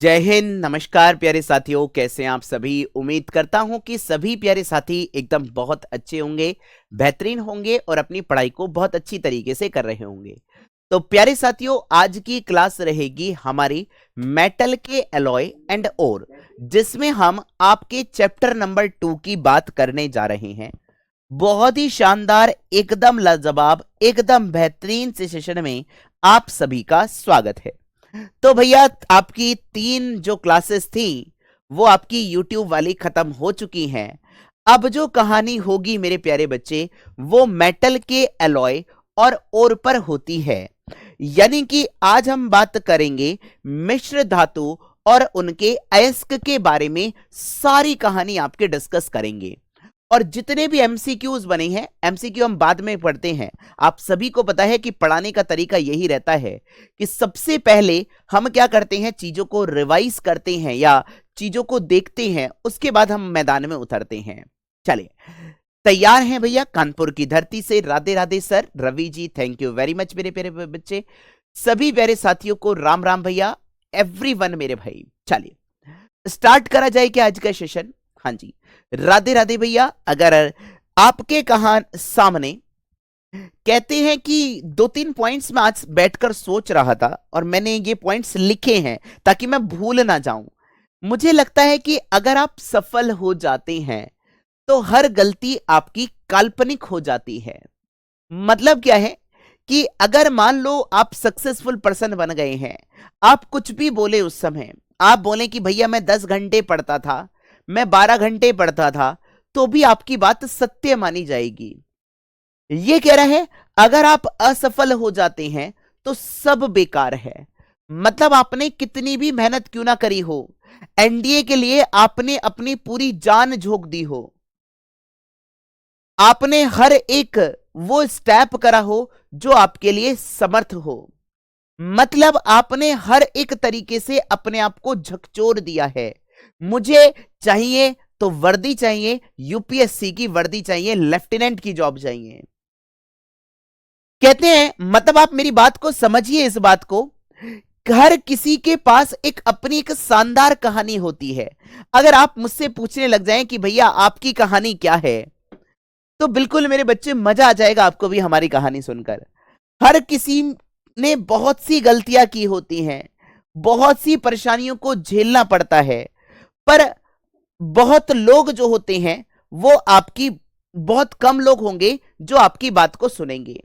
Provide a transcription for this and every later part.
जय हिंद। नमस्कार प्यारे साथियों, कैसे हैं आप सभी। उम्मीद करता हूं कि सभी प्यारे साथी एकदम बहुत अच्छे होंगे, बेहतरीन होंगे और अपनी पढ़ाई को बहुत अच्छी तरीके से कर रहे होंगे। तो प्यारे साथियों, आज की क्लास रहेगी हमारी मेटल के एलॉय एंड ओर, जिसमें हम आपके चैप्टर नंबर 2 की बात करने जा रहे हैं। बहुत ही शानदार, एकदम लाजवाब, एकदम बेहतरीन से सेशन में आप सभी का स्वागत है। तो भैया, आपकी 3 जो क्लासेस थी वो आपकी YouTube वाली खत्म हो चुकी हैं। अब जो कहानी होगी मेरे प्यारे बच्चे, वो मेटल के एलॉय और ओर पर होती है। यानी कि आज हम बात करेंगे मिश्र धातु और उनके अयस्क के बारे में। सारी कहानी आपके डिस्कस करेंगे और जितने भी एमसीक्यूज बने हैं, एमसीक्यू हम बाद में पढ़ते हैं। आप सभी को पता है कि पढ़ाने का तरीका यही रहता है कि सबसे पहले हम क्या करते हैं, चीजों को रिवाइज करते हैं या चीजों को देखते हैं, उसके बाद हम मैदान में उतरते हैं। चलिए, तैयार हैं भैया? कानपुर की धरती से Radhe Radhe sir, Ravi ji thank you very much मेरे प्यारे बच्चे। सभी प्यारे साथियों को राम राम भैया, एवरीवन मेरे भाई। चलिए स्टार्ट करा जाए क्या आज का सेशन? हाँ जी, राधे राधे भैया। अगर आपके कहां सामने कहते हैं कि 2-3 पॉइंट्स में आज बैठकर सोच रहा था और मैंने ये पॉइंट्स लिखे हैं ताकि मैं भूल ना जाऊं। मुझे लगता है कि अगर आप सफल हो जाते हैं तो हर गलती आपकी काल्पनिक हो जाती है। मतलब क्या है कि अगर मान लो आप सक्सेसफुल पर्सन बन गए हैं, आप कुछ भी बोले उस समय, आप बोले कि भैया मैं 10 घंटे पढ़ता था, मैं 12 घंटे पढ़ता था, तो भी आपकी बात सत्य मानी जाएगी। ये कह रहा है अगर आप असफल हो जाते हैं तो सब बेकार है। मतलब आपने कितनी भी मेहनत क्यों ना करी हो, एनडीए के लिए आपने अपनी पूरी जान झोंक दी हो, आपने हर एक वो स्टेप करा हो जो आपके लिए समर्थ हो, मतलब आपने हर एक तरीके से अपने आप को झकझोर दिया है। मुझे चाहिए तो वर्दी चाहिए, यूपीएससी की वर्दी चाहिए, लेफ्टिनेंट की जॉब चाहिए। कहते हैं, मतलब आप मेरी बात को समझिए, इस बात को, हर किसी के पास एक अपनी एक शानदार कहानी होती है। अगर आप मुझसे पूछने लग जाएं कि भैया आपकी कहानी क्या है, तो बिल्कुल मेरे बच्चे मजा आ जाएगा आपको भी हमारी कहानी सुनकर। हर किसी ने बहुत सी गलतियां की होती हैं, बहुत सी परेशानियों को झेलना पड़ता है, पर बहुत लोग जो होते हैं वो आपकी, बहुत कम लोग होंगे जो आपकी बात को सुनेंगे।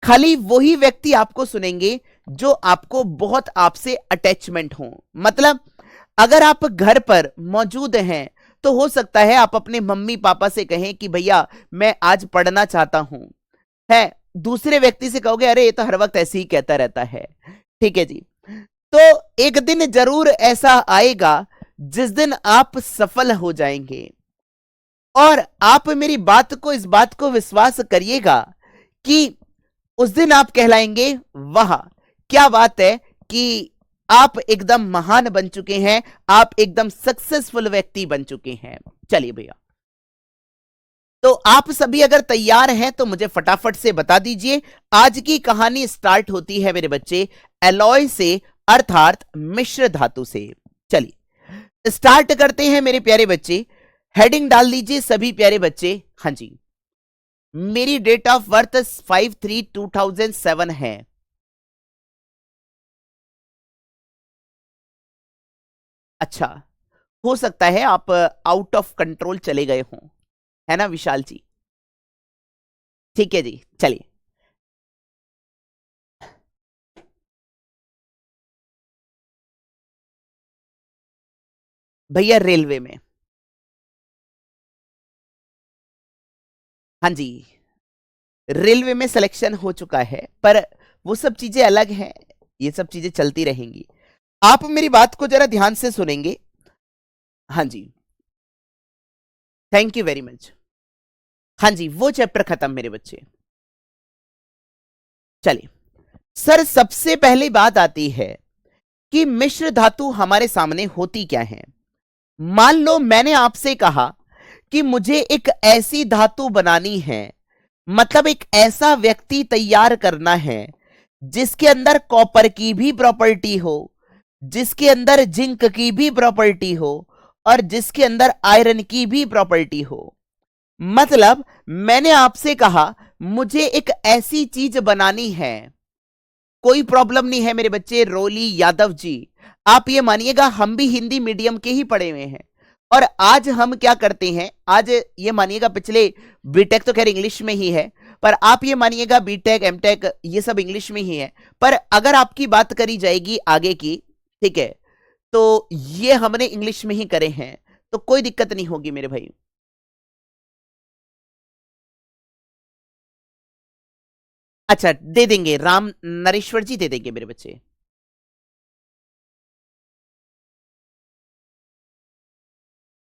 खाली वही व्यक्ति आपको सुनेंगे जो आपको बहुत आपसे अटैचमेंट हो। मतलब अगर आप घर पर मौजूद हैं तो हो सकता है आप अपने मम्मी पापा से कहें कि भैया मैं आज पढ़ना चाहता हूं, है दूसरे व्यक्ति से कहोगे अरे ये तो हर वक्त ऐसे ही कहता रहता है। ठीक है जी, तो एक दिन जरूर ऐसा आएगा जिस दिन आप सफल हो जाएंगे और आप मेरी बात को, इस बात को विश्वास करिएगा कि उस दिन आप कहलाएंगे वाह क्या बात है कि आप एकदम महान बन चुके हैं, आप एकदम सक्सेसफुल व्यक्ति बन चुके हैं। चलिए भैया, तो आप सभी अगर तैयार हैं तो मुझे फटाफट से बता दीजिए। आज की कहानी स्टार्ट होती है मेरे बच्चे एलॉय से, अर्थात मिश्र धातु से। चलिए स्टार्ट करते हैं मेरे प्यारे बच्चे। हेडिंग डाल दीजिए सभी प्यारे बच्चे। हाँ जी, मेरी डेट ऑफ बर्थ 5/3/2007 है। अच्छा, हो सकता है आप आउट ऑफ कंट्रोल चले गए हों, है ना विशाल जी? ठीक है जी, चलिए। भैया रेलवे में। हाँ जी, रेलवे में सिलेक्शन हो चुका है, पर वो सब चीजें अलग हैं, ये सब चीजें चलती रहेंगी। आप मेरी बात को जरा ध्यान से सुनेंगे। हाँ जी, थैंक यू वेरी मच। हाँ जी, वो चैप्टर खत्म मेरे बच्चे। चलिए सर, सबसे पहली बात आती है कि मिश्र धातु हमारे सामने होती क्या है। मान लो मैंने आपसे कहा कि मुझे एक ऐसी धातु बनानी है, मतलब एक ऐसा व्यक्ति तैयार करना है जिसके अंदर कॉपर की भी प्रॉपर्टी हो, जिसके अंदर जिंक की भी प्रॉपर्टी हो और जिसके अंदर आयरन की भी प्रॉपर्टी हो। मतलब मैंने आपसे कहा मुझे एक ऐसी चीज बनानी है, कोई प्रॉब्लम नहीं है मेरे बच्चे रोली यादव जी। आप ये मानिएगा हम भी हिंदी मीडियम के ही पढ़े हुए हैं, और आज हम क्या करते हैं, आज ये मानिएगा पिछले बीटेक तो खैर इंग्लिश में ही है, पर आप ये मानिएगा बीटेक एमटेक ये सब इंग्लिश में ही है, पर अगर आपकी बात करी जाएगी आगे की, ठीक है, तो ये हमने इंग्लिश में ही करे हैं, तो कोई दिक्कत नहीं होगी मेरे भाई। अच्छा दे देंगे, राम नरेश्वर जी दे देंगे मेरे बच्चे।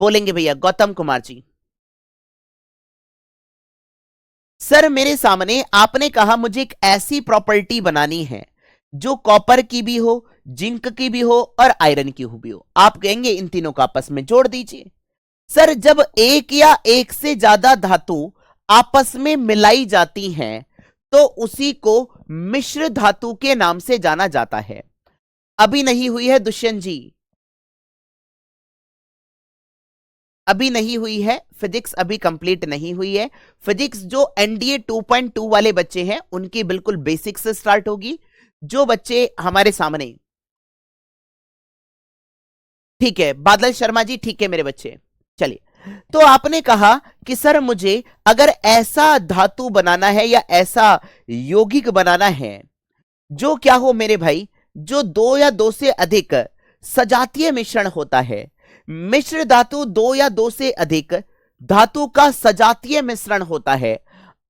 बोलेंगे भैया गौतम कुमार जी। सर मेरे सामने आपने कहा मुझे एक ऐसी प्रॉपर्टी बनानी है जो कॉपर की भी हो, जिंक की भी हो और आयरन की भी हो। आप कहेंगे इन तीनों को आपस में जोड़ दीजिए। सर जब एक या एक से ज्यादा धातु आपस में मिलाई जाती हैं तो उसी को मिश्र धातु के नाम से जाना जाता है। अभी नहीं हुई है दुष्यंत जी, अभी नहीं हुई है, फिजिक्स अभी कंप्लीट नहीं हुई है। फिजिक्स जो एनडीए 2.2 वाले बच्चे हैं उनकी बिल्कुल बेसिक से स्टार्ट होगी। जो बच्चे हमारे सामने, ठीक है बादल शर्मा जी, ठीक है मेरे बच्चे, चलिए। तो आपने कहा कि सर मुझे अगर ऐसा धातु बनाना है या ऐसा यौगिक बनाना है जो क्या हो मेरे भाई, जो दो या दो से अधिक सजातीय मिश्रण होता है। मिश्र धातु दो या दो से अधिक धातु का सजातीय मिश्रण होता है,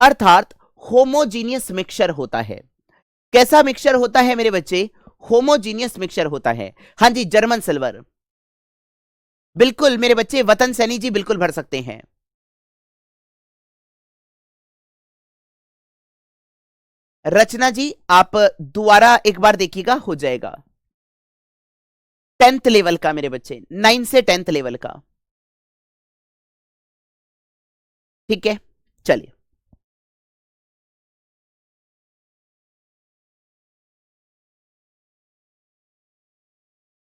अर्थात होमोजीनियस मिक्सचर होता है। कैसा मिक्सचर होता है मेरे बच्चे? होमोजीनियस मिक्सचर होता है। हां जी जर्मन सिल्वर, बिल्कुल मेरे बच्चे, वतन सैनी जी बिल्कुल भर सकते हैं। रचना जी आप दोबारा एक बार देखिएगा, हो जाएगा। 10th लेवल का मेरे बच्चे, 9 से 10th लेवल का, ठीक है चलिए।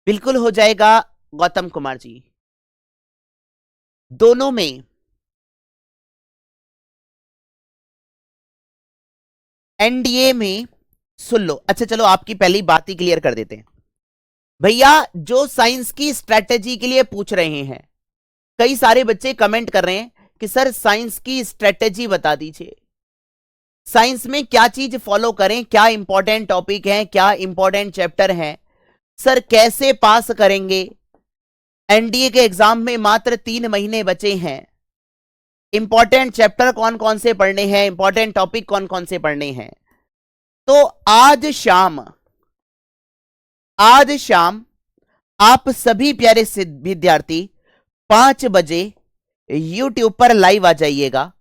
बिल्कुल हो जाएगा गौतम कुमार जी। दोनों में एनडीए में, सुन लो, अच्छा चलो आपकी पहली बात ही क्लियर कर देते हैं भैया। जो साइंस की स्ट्रेटेजी के लिए पूछ रहे हैं, कई सारे बच्चे कमेंट कर रहे हैं कि सर साइंस की स्ट्रेटेजी बता दीजिए, साइंस में क्या चीज फॉलो करें, क्या इंपॉर्टेंट टॉपिक है, क्या इंपॉर्टेंट चैप्टर है, सर कैसे पास करेंगे, एनडीए के एग्जाम में मात्र 3 महीने बचे हैं, इंपॉर्टेंट चैप्टर कौन कौन से पढ़ने हैं, इंपॉर्टेंट टॉपिक कौन कौन से पढ़ने हैं। तो आज शाम आप सभी प्यारे विद्यार्थी 5 बजे YouTube पर लाइव आ जाइएगा।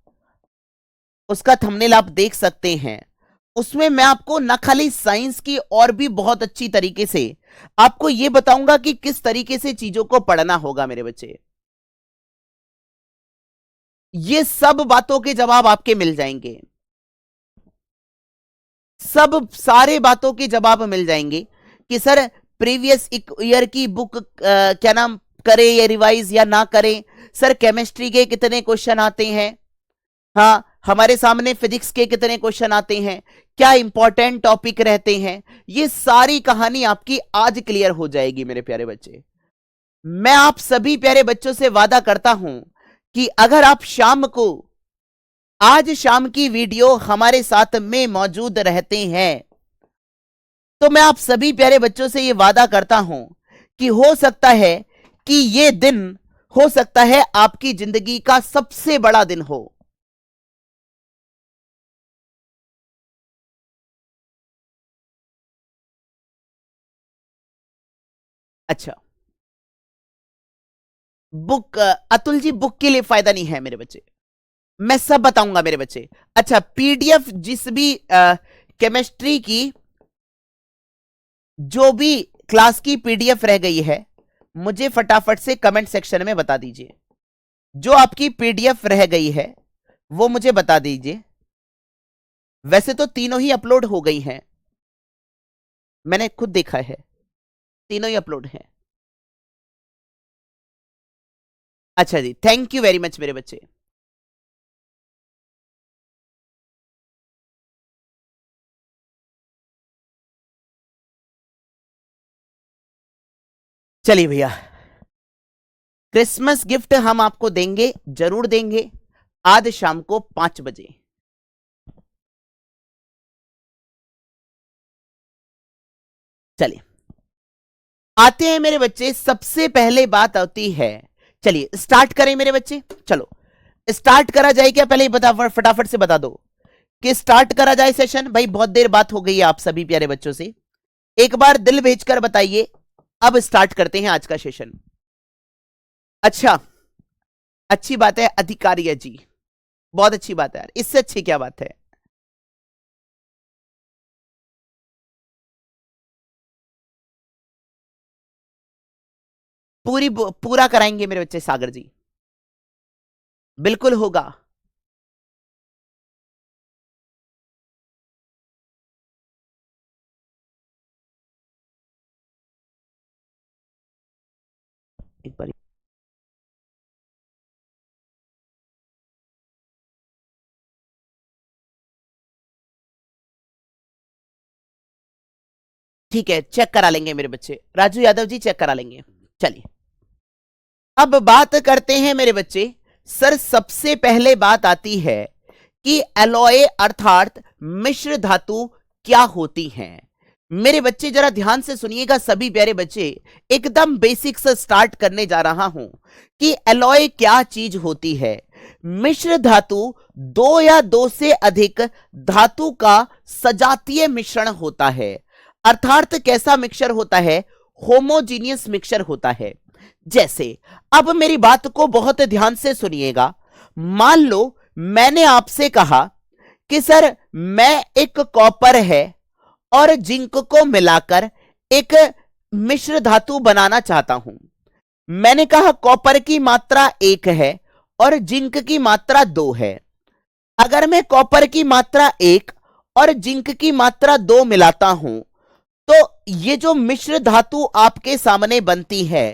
उसका थंबनेल आप देख सकते हैं। उसमें मैं आपको न खाली साइंस की और भी बहुत अच्छी तरीके से आपको यह बताऊंगा कि किस तरीके से चीजों को पढ़ना होगा मेरे बच्चे। ये सब बातों के जवाब आपके मिल जाएंगे, सब सारे बातों के जवाब मिल जाएंगे कि सर प्रीवियस ईयर की बुक क्या नाम करें या रिवाइज या ना करें, सर केमिस्ट्री के कितने क्वेश्चन आते हैं, हाँ हमारे सामने फिजिक्स के कितने क्वेश्चन आते हैं, क्या इंपॉर्टेंट टॉपिक रहते हैं। ये सारी कहानी आपकी आज क्लियर हो जाएगी मेरे प्यारे बच्चे। मैं आप सभी प्यारे बच्चों से वादा करता हूं कि अगर आप शाम को, आज शाम की वीडियो हमारे साथ में मौजूद रहते हैं, तो मैं आप सभी प्यारे बच्चों से यह वादा करता हूं कि हो सकता है कि यह दिन, हो सकता है आपकी जिंदगी का सबसे बड़ा दिन हो। अच्छा बुक, अतुल जी बुक के लिए फायदा नहीं है मेरे बच्चे, मैं सब बताऊंगा मेरे बच्चे। अच्छा पीडीएफ जिस भी केमिस्ट्री की जो भी क्लास की पीडीएफ रह गई है, मुझे फटाफट से कमेंट सेक्शन में बता दीजिए। जो आपकी पीडीएफ रह गई है वो मुझे बता दीजिए। वैसे तो तीनों ही अपलोड हो गई हैं, मैंने खुद देखा है। तीनों ही अपलोड है। अच्छा जी, थैंक यू वेरी मच मेरे बच्चे। चलिए भैया, क्रिसमस गिफ्ट हम आपको देंगे, जरूर देंगे, आज शाम को 5 बजे। चलिए आते हैं मेरे बच्चे, सबसे पहले बात आती है, चलिए स्टार्ट करें मेरे बच्चे। चलो स्टार्ट करा जाए क्या? पहले ही बता, फटाफट से बता दो कि स्टार्ट करा जाए सेशन। भाई बहुत देर बात हो गई है आप सभी प्यारे बच्चों से, एक बार दिल भेजकर बताइए, अब स्टार्ट करते हैं आज का सेशन। अच्छा, अच्छी बात है अधिकारी है जी, बहुत अच्छी बात है यार, इससे अच्छी क्या बात है। पूरा कराएंगे मेरे बच्चे सागर जी, बिल्कुल होगा। एक बार ठीक है, चेक करा लेंगे मेरे बच्चे, राजू यादव जी चेक करा लेंगे। चलिए अब बात करते हैं मेरे बच्चे। सर सबसे पहले बात आती है कि एलॉय अर्थात मिश्र धातु क्या होती हैं। मेरे बच्चे जरा ध्यान से सुनिएगा सभी प्यारे बच्चे, एकदम बेसिक से स्टार्ट करने जा रहा हूं कि एलॉय क्या चीज होती है। मिश्र धातु दो या दो से अधिक धातु का सजातीय मिश्रण होता है, अर्थात कैसा मिक्सचर होता है? होमोजीनियस मिक्सचर होता है। जैसे अब मेरी बात को बहुत ध्यान से सुनिएगा, मान लो मैंने आपसे कहा कि सर मैं एक कॉपर है और जिंक को मिलाकर एक मिश्र धातु बनाना चाहता हूं। मैंने कहा कॉपर की मात्रा 1 है और जिंक की मात्रा 2 है। अगर मैं कॉपर की मात्रा 1 और जिंक की मात्रा 2 मिलाता हूं तो ये जो मिश्र धातु आपके सामने बनती है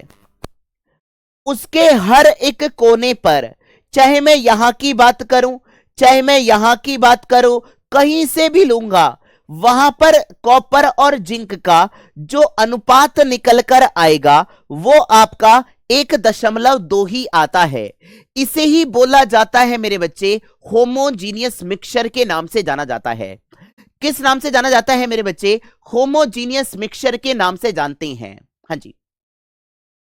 उसके हर एक कोने पर, चाहे मैं यहां की बात करूं चाहे मैं यहां की बात करूं, कहीं से भी लूंगा, वहां पर कॉपर और जिंक का जो अनुपात निकल कर आएगा वो आपका 1.2 ही आता है। इसे ही बोला जाता है मेरे बच्चे होमोजीनियस मिक्सचर के नाम से जाना जाता है। किस नाम से जाना जाता है मेरे बच्चे? होमोजीनियस मिक्सचर के नाम से जानते हैं। हाँ जी,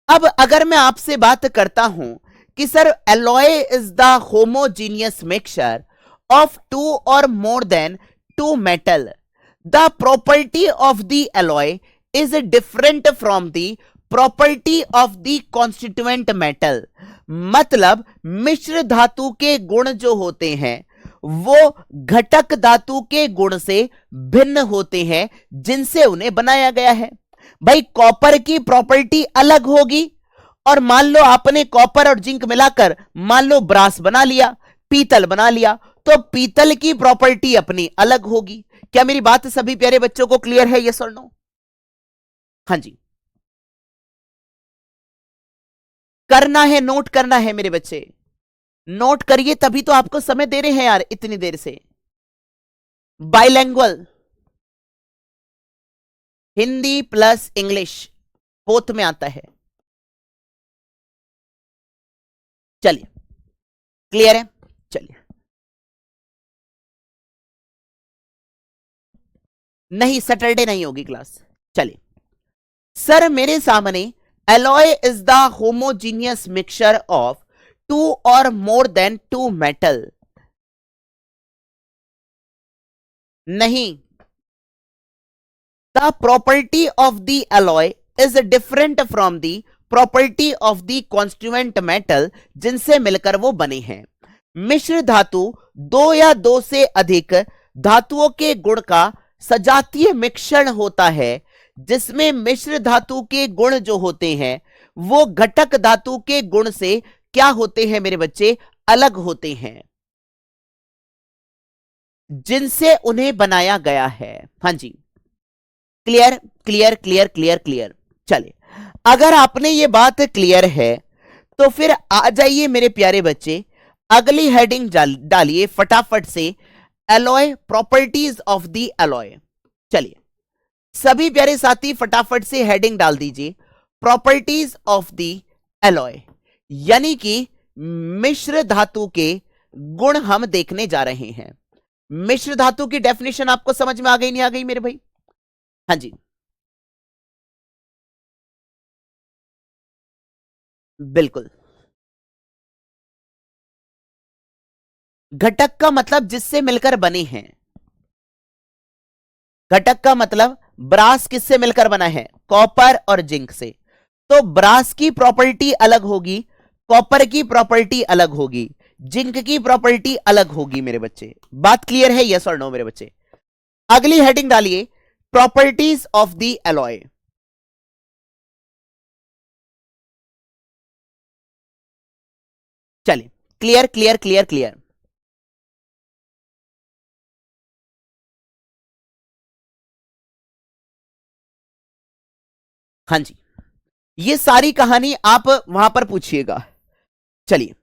अब अगर मैं आपसे बात करता हूं कि sir alloy is the homogeneous mixture of two or more than two metal, the property of the alloy is different from the property of the constituent metal. मतलब मिश्र धातु के गुण जो होते हैं वो घटक धातु के गुण से भिन्न होते हैं जिनसे उन्हें बनाया गया है। भाई कॉपर की प्रॉपर्टी अलग होगी, और मान लो आपने कॉपर और जिंक मिलाकर मान लो ब्रास बना लिया, पीतल बना लिया, तो पीतल की प्रॉपर्टी अपनी अलग होगी। क्या मेरी बात सभी प्यारे बच्चों को क्लियर है? यस और नो? हाँ जी, करना है, नोट करना है मेरे बच्चे, नोट करिए, तभी तो आपको समय दे रहे हैं यार इतनी देर से। बाइलैंग्वेज, हिंदी प्लस इंग्लिश बोथ में आता है। चलिए क्लियर है? चलिए, नहीं सैटरडे नहीं होगी क्लास। चलिए सर मेरे सामने alloy is the homogeneous mixture of two or more than two metal. नहीं, the property of the alloy is different from the property of the constituent metal जिनसे मिलकर वो बने हैं। मिश्र धातु दो या दो से अधिक धातुओं के गुण का सजातीय मिश्रण होता है, जिसमें मिश्र धातु के गुण जो होते हैं वो घटक धातु के गुण से क्या होते हैं मेरे बच्चे? अलग होते हैं, जिनसे उन्हें बनाया गया है। हाँ जी, clear clear clear clear clear. चलिए, अगर आपने ये बात क्लियर है तो फिर आ जाइए मेरे प्यारे बच्चे, अगली हेडिंग डालिए फटाफट से, alloy, properties of the alloy. चलिए सभी प्यारे साथी फटाफट से हेडिंग डाल दीजिए, प्रॉपर्टीज ऑफ द एलॉय, यानी कि मिश्र धातु के गुण हम देखने जा रहे हैं। मिश्र धातु की डेफिनेशन आपको समझ में आ गई नहीं आ गई मेरे भाई? हाँ जी बिल्कुल। घटक का मतलब जिससे मिलकर बने हैं। घटक का मतलब ब्रास किससे मिलकर बना है? कॉपर और जिंक से। तो ब्रास की प्रॉपर्टी अलग होगी, कॉपर की प्रॉपर्टी अलग होगी, जिंक की प्रॉपर्टी अलग होगी मेरे बच्चे। बात क्लियर है? यस और नो मेरे बच्चे? अगली हेडिंग डालिए, प्रॉपर्टीज ऑफ द एलॉय। चलिए क्लियर क्लियर क्लियर क्लियर। हाँ जी, ये सारी कहानी आप वहां पर पूछिएगा। चलिए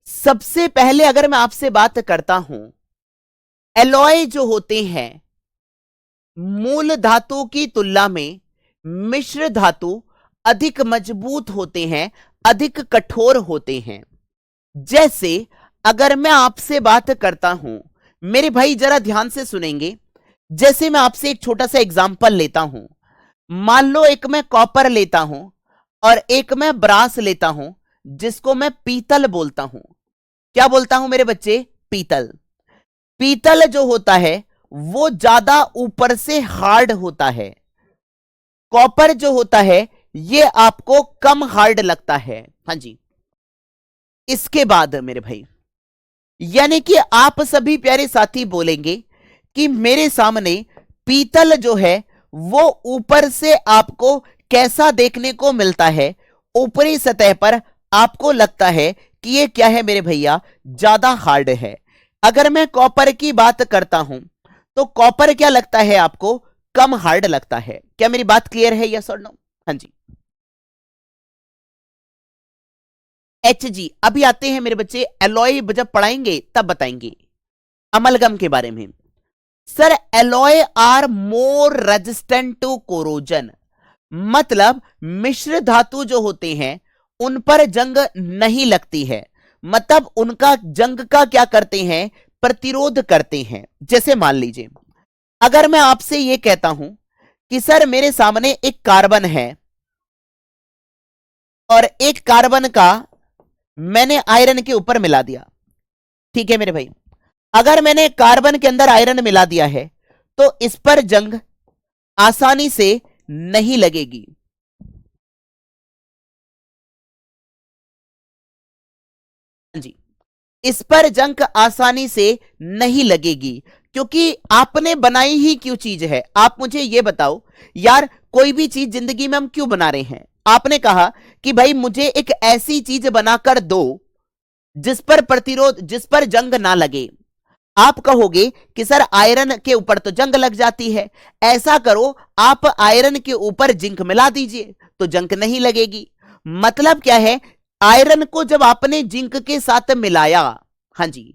सबसे पहले अगर मैं आपसे बात करता हूं, एलॉय जो होते हैं मूल धातु की तुलना में मिश्र धातु अधिक मजबूत होते हैं, अधिक कठोर होते हैं। जैसे अगर मैं आपसे बात करता हूं, मेरे भाई जरा ध्यान से सुनेंगे, जैसे मैं आपसे एक छोटा सा एग्जांपल लेता हूं। मान लो एक मैं कॉपर लेता हूं और एक मैं ब्रास लेता हूं, जिसको मैं पीतल बोलता हूं। क्या बोलता हूं मेरे बच्चे? पीतल। पीतल जो होता है वो ज्यादा ऊपर से हार्ड होता है, कॉपर जो होता है ये आपको कम हार्ड लगता है। हाँ जी, इसके बाद मेरे भाई, यानी कि आप सभी प्यारे साथी बोलेंगे कि मेरे सामने पीतल जो है वो ऊपर से आपको कैसा देखने को मिलता है? ऊपरी सतह पर आपको लगता है कि ये क्या है मेरे भैया? ज्यादा हार्ड है। अगर मैं कॉपर की बात करता हूं तो कॉपर क्या लगता है आपको? कम हार्ड लगता है। क्या मेरी बात क्लियर है? यस और नो? हाँ जी। एच जी, अभी आते हैं मेरे बच्चे, एलॉय जब पढ़ाएंगे तब बताएंगे अमलगम के बारे में। Sir alloy are more resistant to corrosion, मतलब मिश्र धातु जो होते हैं उन पर जंग नहीं लगती है, मतलब उनका जंग का क्या करते हैं? प्रतिरोध करते हैं। जैसे मान लीजिए अगर मैं आपसे यह कहता हूं कि सर मेरे सामने एक कार्बन है और एक कार्बन का मैंने आयरन के ऊपर मिला दिया, ठीक है मेरे भाई? अगर मैंने कार्बन के अंदर आयरन मिला दिया है तो इस पर जंग आसानी से नहीं लगेगी। जी, इस पर जंग आसानी से नहीं लगेगी, क्योंकि आपने बनाई ही क्यों चीज है? आप मुझे यह बताओ यार, कोई भी चीज जिंदगी में हम क्यों बना रहे हैं? आपने कहा कि भाई मुझे एक ऐसी चीज बनाकर दो जिस पर प्रतिरोध, जिस पर जंग ना लगे। आप कहोगे कि सर आयरन के ऊपर तो जंग लग जाती है, ऐसा करो आप आयरन के ऊपर जिंक मिला दीजिए तो जंग नहीं लगेगी। मतलब क्या है? आयरन को जब आपने जिंक के साथ मिलाया, हाँ जी,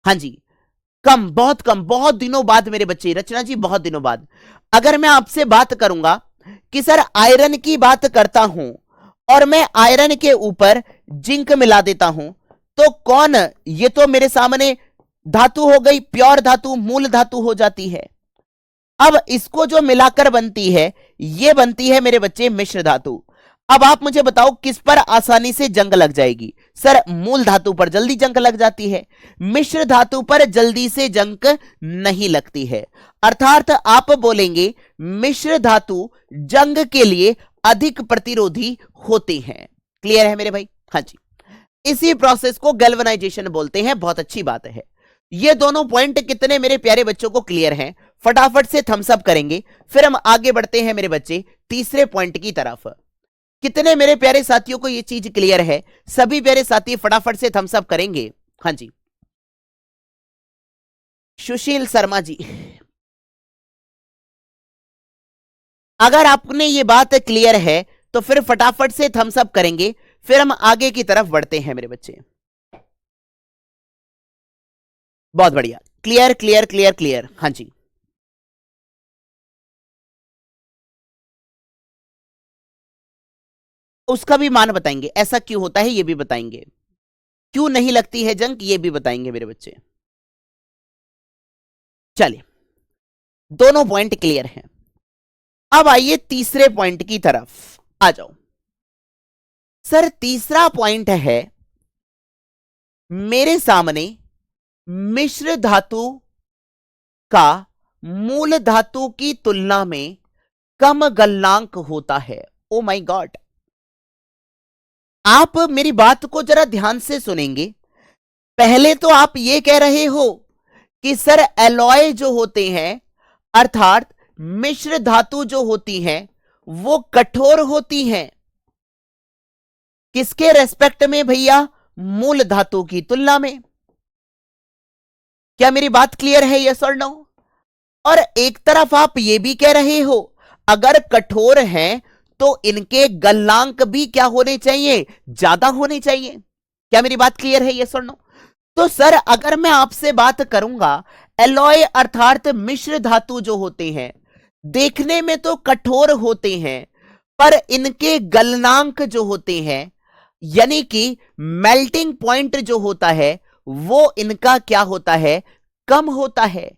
हाँ जी, कम, बहुत कम, बहुत दिनों बाद मेरे बच्चे, रचना जी बहुत दिनों बाद, अगर मैं आपसे बात करूंगा कि सर आयरन की बात करता हूं और मैं आयरन के ऊपर जिंक मिला देता हूं, तो कौन, ये तो मेरे सामने धातु हो गई, प्योर धातु, मूल धातु हो जाती है। अब इसको जो मिलाकर बनती है ये बनती है मेरे बच्चे मिश्र धातु। अब आप मुझे बताओ किस पर आसानी से जंग लग जाएगी? सर मूल धातु पर जल्दी जंग लग जाती है, मिश्र धातु पर जल्दी से जंग नहीं लगती है। अर्थात आप बोलेंगे मिश्र धातु जंग के लिए अधिक प्रतिरोधी होते हैं। क्लियर है मेरे भाई? हाँ जी, इसी प्रोसेस को गैल्वेनाइजेशन बोलते हैं। बहुत अच्छी बात है। ये दोनों पॉइंट कितने मेरे प्यारे बच्चों को क्लियर हैं? फटाफट से थम्स अप करेंगे, फिर हम आगे बढ़ते हैं मेरे बच्चे तीसरे पॉइंट की तरफ। कितने मेरे प्यारे साथियों को ये चीज क्लियर है? सभी प्यारे साथी फटाफट से थम्स अप करेंगे। हाँ जी, सुशील शर्मा जी, अगर आपने ये बात क्लियर है तो फिर फटाफट से थम्स अप करेंगे, फिर हम आगे की तरफ बढ़ते हैं मेरे बच्चे। बहुत बढ़िया, क्लियर क्लियर क्लियर क्लियर, हाँ जी। उसका भी मान बताएंगे, ऐसा क्यों होता है ये भी बताएंगे, क्यों नहीं लगती है जंग ये भी बताएंगे मेरे बच्चे। चलिए, दोनों पॉइंट क्लियर हैं। अब आइए तीसरे पॉइंट की तरफ आ जाओ। सर तीसरा पॉइंट है, मेरे सामने मिश्र धातु का मूल धातु की तुलना में कम गलनांक होता है। ओ माय गॉड, आप मेरी बात को जरा ध्यान से सुनेंगे। पहले तो आप ये कह रहे हो कि सर एलॉय जो होते हैं, अर्थात मिश्र धातु जो होती हैं, वो कठोर होती हैं। किसके रेस्पेक्ट में भैया? मूल धातु की तुलना में। क्या मेरी बात क्लियर है? यस और नो? और एक तरफ आप ये भी कह रहे हो, अगर कठोर हैं तो इनके गलनांक भी क्या होने चाहिए? ज्यादा होने चाहिए। क्या मेरी बात क्लियर है? यस और नो? तो सर अगर मैं आपसे बात करूंगा, एलॉय अर्थात मिश्र धातु जो होते हैं देखने में तो कठोर होते हैं, पर इनके गलनांक जो होते हैं, यानी कि मेल्टिंग पॉइंट जो होता है, वो इनका क्या होता है? कम होता है।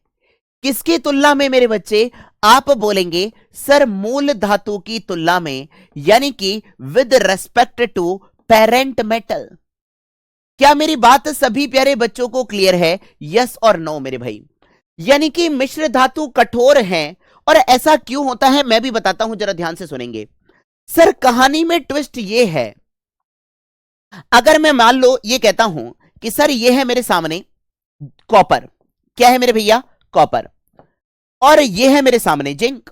किसकी तुलना में मेरे बच्चे? आप बोलेंगे सर मूल धातु की तुलना में, यानी कि with respect to parent metal. क्या मेरी बात सभी प्यारे बच्चों को क्लियर है? यस और नो मेरे भाई? यानी कि मिश्र धातु कठोर हैं, और ऐसा क्यों होता है मैं भी बताता हूं, जरा ध्यान से सुनेंगे। सर कहानी में ट्विस्ट ये है, अगर मैं मान लो ये कहता हूं कि सर ये है मेरे सामने कॉपर, क्या है मेरे भैया? कॉपर। और ये है मेरे सामने जिंक,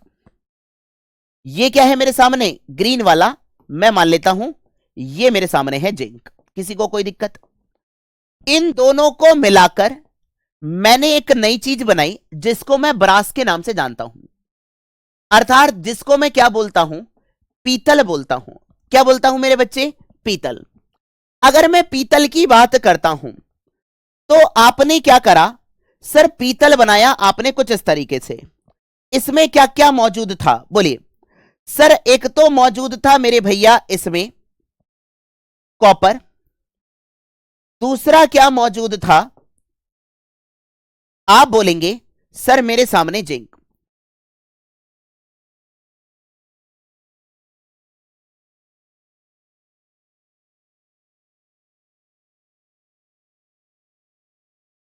ये क्या है मेरे सामने? ग्रीन वाला, मैं मान लेता हूं ये मेरे सामने है जिंक। किसी को कोई दिक्कत? इन दोनों को मिलाकर मैंने एक नई चीज बनाई जिसको मैं ब्रास के नाम से जानता हूं, अर्थात जिसको मैं क्या बोलता हूं? पीतल बोलता हूं। क्या बोलता हूं मेरे बच्चे? पीतल। अगर मैं पीतल की बात करता हूं तो आपने क्या करा? सर पीतल बनाया आपने कुछ इस तरीके से। इसमें क्या क्या मौजूद था बोलिए? सर एक तो मौजूद था मेरे भैया इसमें कॉपर, दूसरा क्या मौजूद था? आप बोलेंगे सर मेरे सामने जिंक।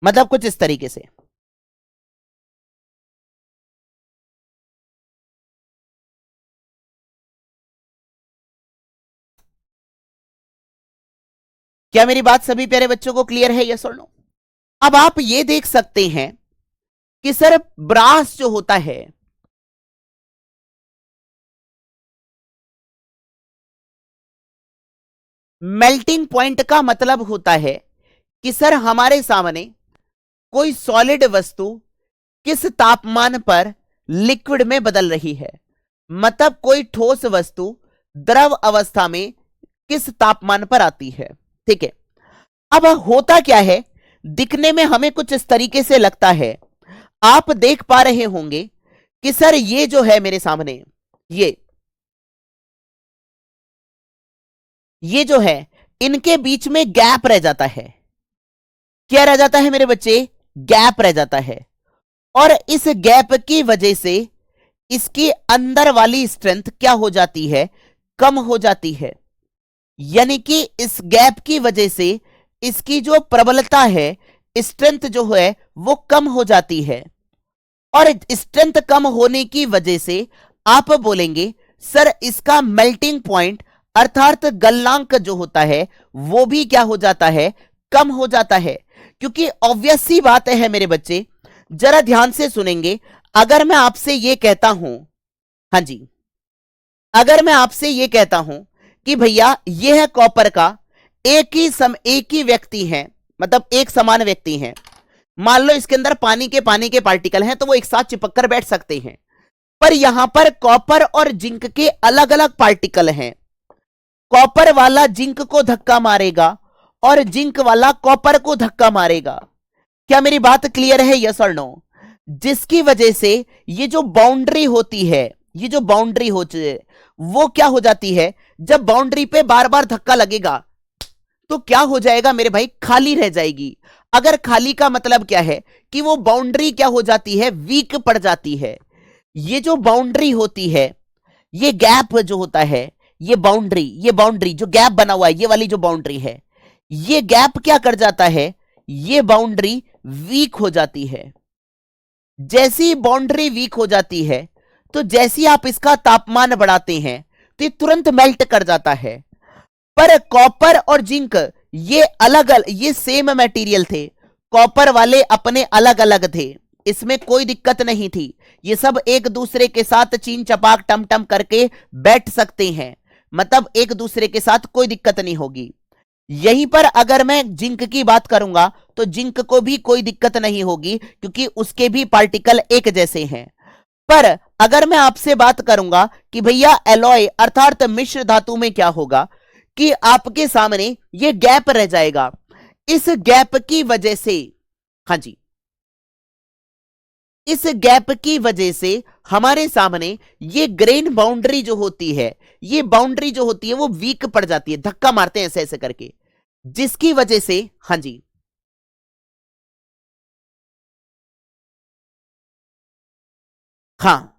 मतलब कुछ इस तरीके से। क्या मेरी बात सभी प्यारे बच्चों को क्लियर है? यस और नो? अब आप ये देख सकते हैं कि सर ब्रास जो होता है, मेल्टिंग पॉइंट का मतलब होता है कि सर हमारे सामने कोई सॉलिड वस्तु किस तापमान पर लिक्विड में बदल रही है, मतलब कोई ठोस वस्तु द्रव अवस्था में किस तापमान पर आती है। ठीक है, अब होता क्या है, दिखने में हमें कुछ इस तरीके से लगता है। आप देख पा रहे होंगे कि सर ये जो है मेरे सामने, ये जो है इनके बीच में गैप रह जाता है। क्या रह जाता है मेरे बच्चे? गैप रह जाता है। और इस गैप की वजह से इसकी अंदर वाली स्ट्रेंथ क्या हो जाती है? कम हो जाती है। यानी कि इस गैप की वजह से इसकी जो प्रबलता है, स्ट्रेंथ जो है वो कम हो जाती है। और स्ट्रेंथ कम होने की वजह से आप बोलेंगे सर इसका मेल्टिंग पॉइंट अर्थात गलनांक जो होता है वो भी क्या हो जाता है? कम हो जाता है। क्योंकि ऑब्वियस सी बात है मेरे बच्चे, जरा ध्यान से सुनेंगे। अगर मैं आपसे ये कहता हूं, हाँ जी, अगर मैं आपसे ये कहता हूं कि भैया ये है कॉपर का, एक ही व्यक्ति है, मतलब एक समान व्यक्ति है, मान लो इसके अंदर पानी के पार्टिकल हैं तो वो एक साथ चिपक कर बैठ सकते हैं। पर यहां पर कॉपर और जिंक के अलग अलग पार्टिकल हैं। कॉपर वाला जिंक को धक्का मारेगा और जिंक वाला कॉपर को धक्का मारेगा। क्या मेरी बात क्लियर है? यस और नो? जिसकी वजह से ये जो बाउंड्री होती है, ये जो बाउंड्री होती है वो क्या हो जाती है, जब बाउंड्री पे बार बार धक्का लगेगा तो क्या हो जाएगा मेरे भाई, खाली रह जाएगी। अगर खाली का मतलब क्या है कि वो बाउंड्री क्या हो जाती है, वीक पड़ जाती है। ये जो बाउंड्री होती है, ये गैप जो होता है, ये बाउंड्री जो गैप बना हुआ है, ये वाली जो बाउंड्री है, ये गैप क्या कर जाता है, ये बाउंड्री वीक हो जाती है। जैसी बाउंड्री वीक हो जाती है तो जैसी आप इसका तापमान बढ़ाते हैं तो ये तुरंत मेल्ट कर जाता है। पर कॉपर और जिंक ये अलग अलग, ये सेम मटेरियल थे, कॉपर वाले अपने अलग अलग थे, इसमें कोई दिक्कत नहीं थी। ये सब एक दूसरे के साथ चीन चपाक टम टम करके बैठ सकते हैं, मतलब एक दूसरे के साथ कोई दिक्कत नहीं होगी। यहीं पर अगर मैं जिंक की बात करूंगा तो जिंक को भी कोई दिक्कत नहीं होगी क्योंकि उसके भी पार्टिकल एक जैसे हैं। पर अगर मैं आपसे बात करूंगा कि भैया एलॉय अर्थात मिश्र धातु में क्या होगा, कि आपके सामने ये गैप रह जाएगा। इस गैप की वजह से, हाँ जी, इस गैप की वजह से हमारे सामने ये ग्रेन बाउंड्री जो होती है, ये बाउंड्री जो होती है वो वीक पड़ जाती है, धक्का मारते हैं ऐसे ऐसे करके, जिसकी वजह से, हाँ जी, हाँ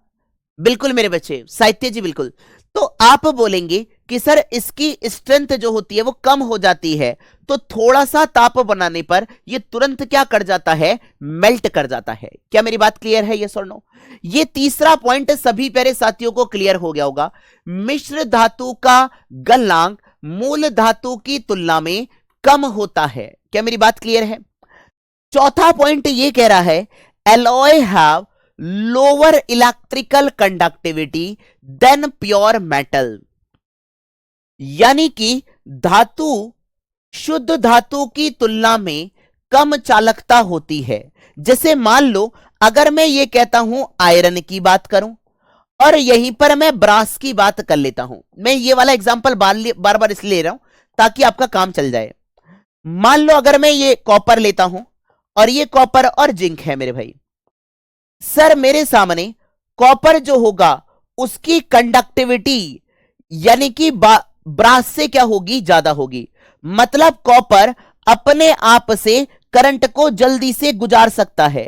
बिल्कुल मेरे बच्चे, साहित्य जी बिल्कुल। तो आप बोलेंगे कि सर इसकी स्ट्रेंथ जो होती है वो कम हो जाती है, तो थोड़ा सा ताप बनाने पर ये तुरंत क्या कर जाता है, मेल्ट कर जाता है। क्या मेरी बात क्लियर है? यस और नो? ये तीसरा पॉइंट सभी प्यारे साथियों को क्लियर हो गया होगा। मिश्र धातु का गलनांक मूल धातु की तुलना में कम होता है। क्या मेरी बात क्लियर है? चौथा पॉइंट ये कह रहा है alloy have lower electrical conductivity than pure metal, यानी कि धातु शुद्ध धातु की तुलना में कम चालकता होती है। जैसे मान लो अगर मैं ये कहता हूं आयरन की बात करूं और यहीं पर मैं ब्रास की बात कर लेता हूं, मैं ये वाला एग्जांपल बार बार इसलिए ले रहा हूं ताकि आपका काम चल जाए। मान लो अगर मैं ये कॉपर लेता हूं और ये कॉपर और जिंक है मेरे भाई, सर मेरे सामने कॉपर जो होगा उसकी कंडक्टिविटी यानी कि ब्रास से क्या होगी, ज्यादा होगी। मतलब कॉपर अपने आप से करंट को जल्दी से गुजार सकता है,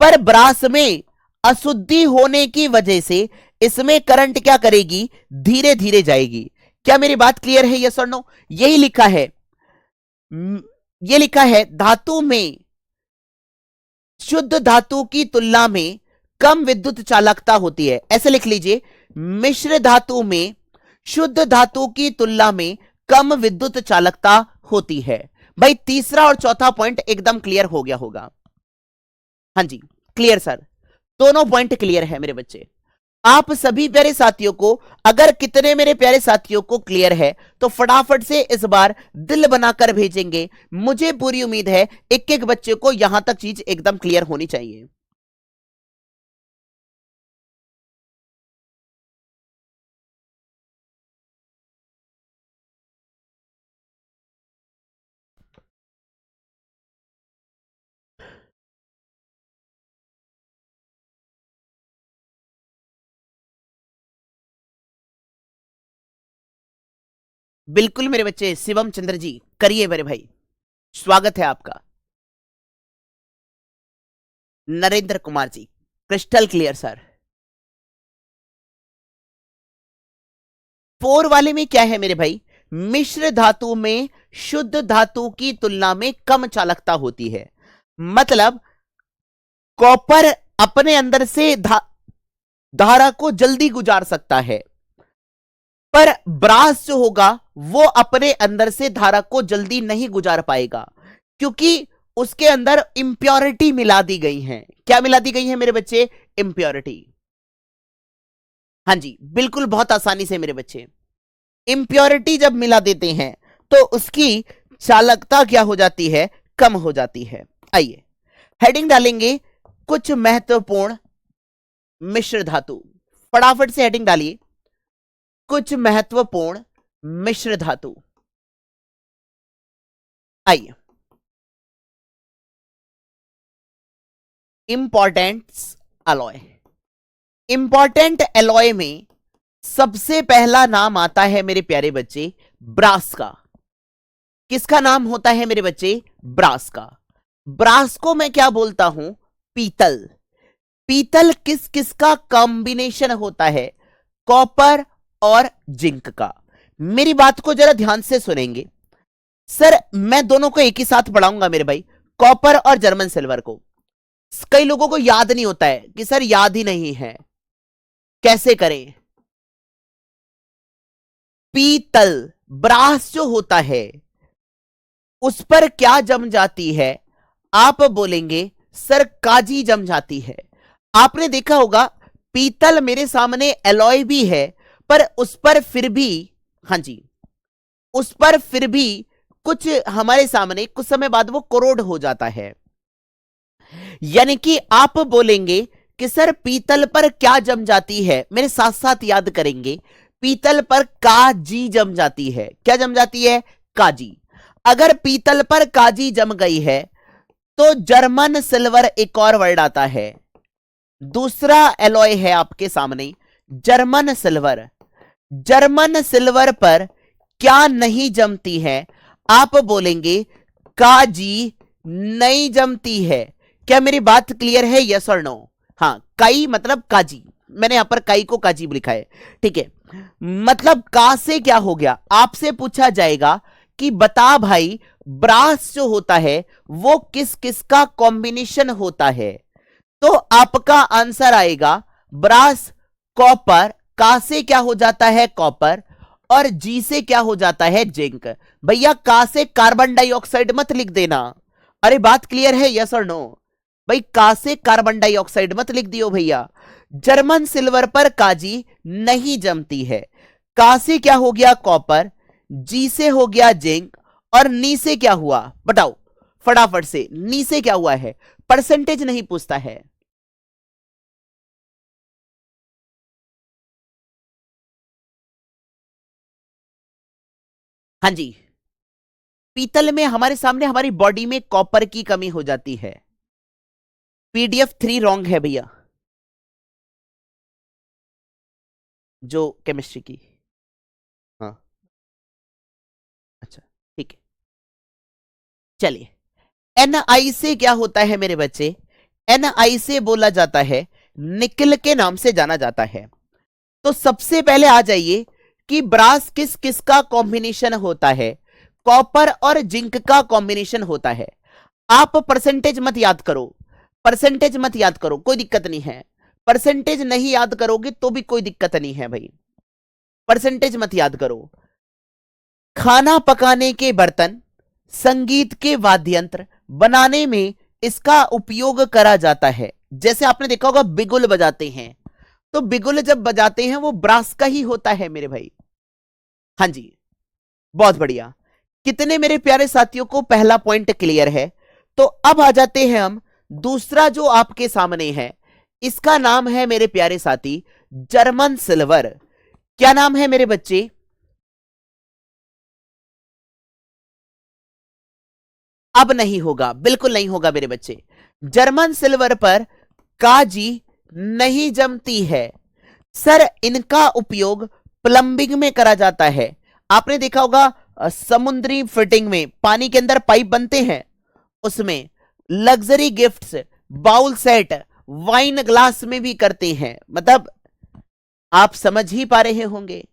पर ब्रास में अशुद्धि होने की वजह से इसमें करंट क्या करेगी, धीरे धीरे जाएगी। क्या मेरी बात क्लियर है? यस और नो? यही लिखा है, ये लिखा है धातु में शुद्ध धातु की तुलना में कम विद्युत चालकता होती है। ऐसे लिख लीजिए, मिश्र धातु में शुद्ध धातु की तुलना में कम विद्युत चालकता होती है। भाई तीसरा और चौथा पॉइंट एकदम क्लियर हो गया होगा। हाँ जी क्लियर सर, दोनों पॉइंट क्लियर है मेरे बच्चे। आप सभी प्यारे साथियों को, अगर कितने मेरे प्यारे साथियों को क्लियर है तो फटाफट से इस बार दिल बनाकर भेजेंगे। मुझे पूरी उम्मीद है एक एक बच्चे को यहां तक चीज एकदम क्लियर होनी चाहिए। बिल्कुल मेरे बच्चे, शिवम चंद्र जी करिए मेरे भाई, स्वागत है आपका। Narendra Kumar ji crystal clear sir. 4 वाले में क्या है मेरे भाई, मिश्र धातु में शुद्ध धातु की तुलना में कम चालकता होती है। मतलब कॉपर अपने अंदर से धारा को जल्दी गुजार सकता है, पर ब्रास जो होगा वो अपने अंदर से धारा को जल्दी नहीं गुजार पाएगा क्योंकि उसके अंदर इंप्योरिटी मिला दी गई है। क्या मिला दी गई है मेरे बच्चे? इंप्योरिटी। हाँ जी बिल्कुल, बहुत आसानी से मेरे बच्चे, इंप्योरिटी जब मिला देते हैं तो उसकी चालकता क्या हो जाती है, कम हो जाती है। आइए हेडिंग डालेंगे कुछ महत्वपूर्ण मिश्र धातु। फटाफट से हेडिंग डालिए, कुछ महत्वपूर्ण मिश्र धातु। आइए, इंपॉर्टेंट अलॉय। इंपॉर्टेंट अलॉय में सबसे पहला नाम आता है मेरे प्यारे बच्चे ब्रास का। किसका नाम होता है मेरे बच्चे? ब्रास का। ब्रास को मैं क्या बोलता हूं? पीतल। पीतल किस किस का कॉम्बिनेशन होता है? कॉपर और जिंक का। मेरी बात को जरा ध्यान से सुनेंगे सर, मैं दोनों को एक ही साथ पढ़ाऊंगा मेरे भाई, कॉपर और जर्मन सिल्वर को। कई लोगों को याद नहीं होता है कि सर याद ही नहीं है, कैसे करें? पीतल, ब्रास जो होता है उस पर क्या जम जाती है? आप बोलेंगे सर काजी जम जाती है। आपने देखा होगा पीतल मेरे सामने एलॉय भी है, पर उस पर फिर भी, हां जी, उस पर फिर भी कुछ हमारे सामने कुछ समय बाद वो कोरोड हो जाता है। यानी कि आप बोलेंगे कि सर पीतल पर क्या जम जाती है, मेरे साथ साथ याद करेंगे, पीतल पर काजी जम जाती है। क्या जम जाती है? काजी। अगर पीतल पर काजी जम गई है तो जर्मन सिल्वर एक और वर्ड आता है, दूसरा एलॉय है आपके सामने जर्मन सिल्वर। जर्मन सिल्वर पर क्या नहीं जमती है? आप बोलेंगे काजी नहीं जमती है। क्या मेरी बात क्लियर है? यस और नो? हाँ, काई मतलब काजी, मैंने यहां पर काई को काजी लिखा है, ठीक है। मतलब का से क्या हो गया? आपसे पूछा जाएगा कि बता भाई ब्रास जो होता है वो किस किस का कॉम्बिनेशन होता है, तो आपका आंसर आएगा ब्रास, कॉपर। का से क्या हो जाता है? कॉपर। और जी से क्या हो जाता है? जिंक। भैया का से कार्बन डाइऑक्साइड मत लिख देना। अरे बात क्लियर है? यस और नो? भाई का से कार्बन डाइऑक्साइड मत लिख दियो भैया। जर्मन सिल्वर पर काजी नहीं जमती है। का से क्या हो गया? कॉपर। जी से हो गया जिंक। और नी से क्या हुआ? बताओ फटाफट से, नी से क्या हुआ है? परसेंटेज नहीं पूछता है। हां जी, पीतल में हमारे सामने हमारी बॉडी में कॉपर की कमी हो जाती है। पीडीएफ 3 रॉन्ग है भैया, जो केमिस्ट्री की। हाँ, अच्छा, ठीक है, चलिए। एनआई से क्या होता है मेरे बच्चे? एनआई से बोला जाता है निकल के नाम से जाना जाता है। तो सबसे पहले आ जाइए कि ब्रास किस किस का कॉम्बिनेशन होता है? कॉपर और जिंक का कॉम्बिनेशन होता है। आप परसेंटेज मत याद करो, परसेंटेज मत याद करो, कोई दिक्कत नहीं है। परसेंटेज नहीं याद करोगे तो भी कोई दिक्कत नहीं है भाई, परसेंटेज मत याद करो। खाना पकाने के बर्तन, संगीत के वाद्य यंत्र बनाने में इसका उपयोग करा जाता है। जैसे आपने देखा होगा बिगुल बजाते हैं, तो बिगुल जब बजाते हैं वो ब्रास का ही होता है मेरे भाई। हां जी, बहुत बढ़िया। कितने मेरे प्यारे साथियों को पहला पॉइंट क्लियर है? तो अब आ जाते हैं हम दूसरा जो आपके सामने है, इसका नाम है मेरे प्यारे साथी जर्मन सिल्वर। क्या नाम है मेरे बच्चे? अब नहीं होगा, बिल्कुल नहीं होगा मेरे बच्चे। जर्मन सिल्वर पर काजी नहीं जमती है। सर इनका उपयोग प्लंबिंग में करा जाता है। आपने देखा होगा समुद्री फिटिंग में पानी के अंदर पाइप बनते हैं, उसमें luxury gifts, bowl set, wine glass में भी करते हैं। मतलब आप समझ ही पा रहे होंगे,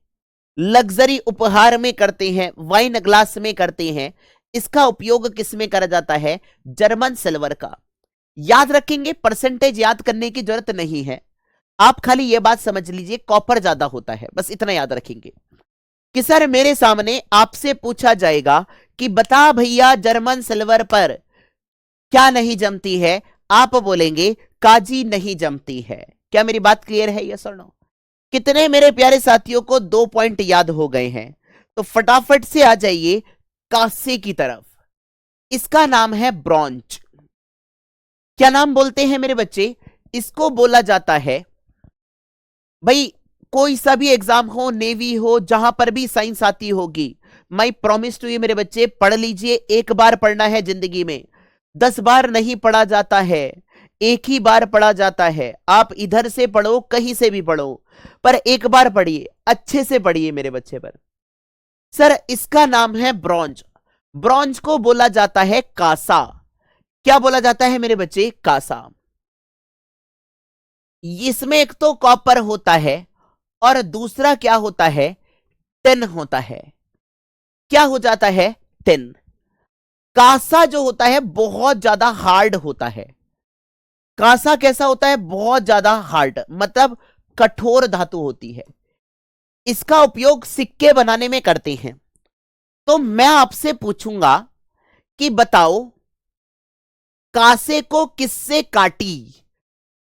लग्जरी उपहार में करते हैं, वाइन ग्लास में करते हैं। इसका उपयोग किस में करा जाता है? जर्मन सिल्वर का। याद रखेंगे, परसेंटेज याद करने की जरूरत नहीं है, आप खाली यह बात समझ लीजिए कॉपर ज्यादा होता है, बस इतना याद रखेंगे। कि सर मेरे सामने आपसे पूछा जाएगा कि बता भैया जर्मन सिल्वर पर क्या नहीं जमती है? आप बोलेंगे काजी नहीं जमती है। क्या मेरी बात क्लियर है? यस और नो? कितने मेरे प्यारे साथियों को 2 पॉइंट याद हो गए हैं? तो फटाफट से आ जाइए कांसे की तरफ। इसका नाम है ब्रॉन्ज। क्या नाम बोलते हैं मेरे बच्चे? इसको बोला जाता है भाई कोई सा भी एग्जाम हो, नेवी हो, जहां पर भी साइंस आती होगी, माई प्रॉमिस टू यू मेरे बच्चे, पढ़ लीजिए। एक बार पढ़ना है जिंदगी में, 10 बार नहीं पढ़ा जाता है, एक ही बार पढ़ा जाता है। आप इधर से पढ़ो, कहीं से भी पढ़ो, पर एक बार पढ़िए, अच्छे से पढ़िए मेरे बच्चे। पर सर इसका नाम है ब्रॉन्ज। ब्रॉन्ज को बोला जाता है कांसा। क्या बोला जाता है मेरे बच्चे? कांसा। इसमें एक तो कॉपर होता है और दूसरा क्या होता है? टिन होता है। क्या हो जाता है? टिन। कांसा जो होता है बहुत ज्यादा हार्ड होता है। कांसा कैसा होता है? बहुत ज्यादा हार्ड, मतलब कठोर धातु होती है। इसका उपयोग सिक्के बनाने में करते हैं। तो मैं आपसे पूछूंगा कि बताओ, कांसे को किससे काटी?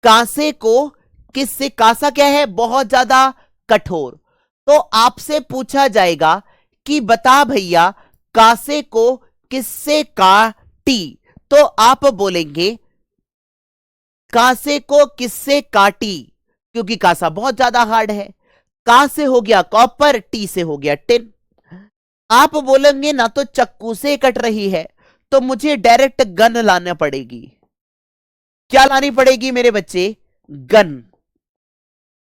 कांसे को किससे? कांसा क्या है? बहुत ज्यादा कठोर। तो आपसे पूछा जाएगा कि बता भैया, कांसे को किससे काटी? तो आप बोलेंगे कांसे को किससे काटी, क्योंकि कांसा बहुत ज्यादा हार्ड है। का से हो गया कॉपर, टी से हो गया टिन। आप बोलेंगे ना तो चक्कू से कट रही है, तो मुझे डायरेक्ट गन लाना पड़ेगी। क्या लानी पड़ेगी मेरे बच्चे? गन।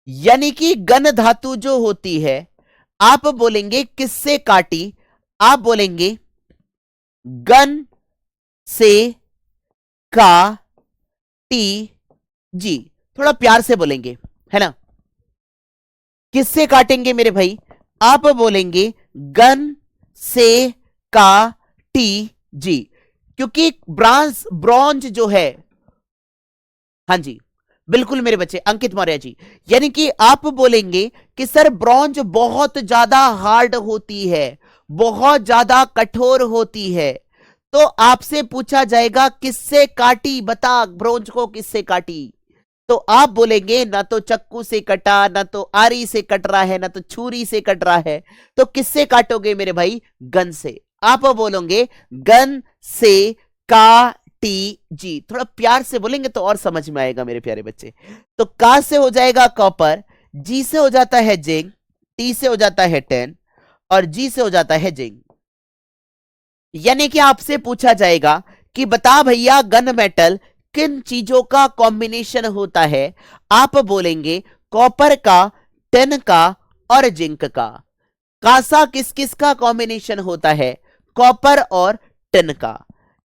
यानी कि गन धातु जो होती है, आप बोलेंगे किससे काटी? आप बोलेंगे गन से काटी जी। थोड़ा प्यार से बोलेंगे, है ना? किससे काटेंगे मेरे भाई? आप बोलेंगे गन से काटी जी, क्योंकि ब्रॉन्ज जो है, हाँ जी बिल्कुल मेरे बच्चे, अंकित मौर्य जी, यानी कि आप बोलेंगे कि सर ब्रॉन्ज बहुत ज्यादा हार्ड होती है, बहुत ज्यादा कठोर होती है। तो आपसे पूछा जाएगा किससे काटी, बता ब्रॉन्ज को किससे काटी? तो आप बोलेंगे ना तो चक्कू से कटा, ना तो आरी से कट रहा है, ना तो छुरी से कट रहा है। तो किससे काटोगे मेरे भाई? गन से। आप बोलोगे गन से काटी जी। थोड़ा प्यार से बोलेंगे तो और समझ में आएगा मेरे प्यारे बच्चे। तो का से हो जाएगा कॉपर, जी से हो जाता है जिंक, टी से हो जाता है टेन, और जी से हो जाता है जिंक। यानी कि आपसे पूछा जाएगा कि बता भैया गन मेटल किन चीजों का कॉम्बिनेशन होता है? आप बोलेंगे कॉपर का, टिन का और जिंक का। कांसा किस किस का कॉम्बिनेशन होता है? कॉपर और टिन का।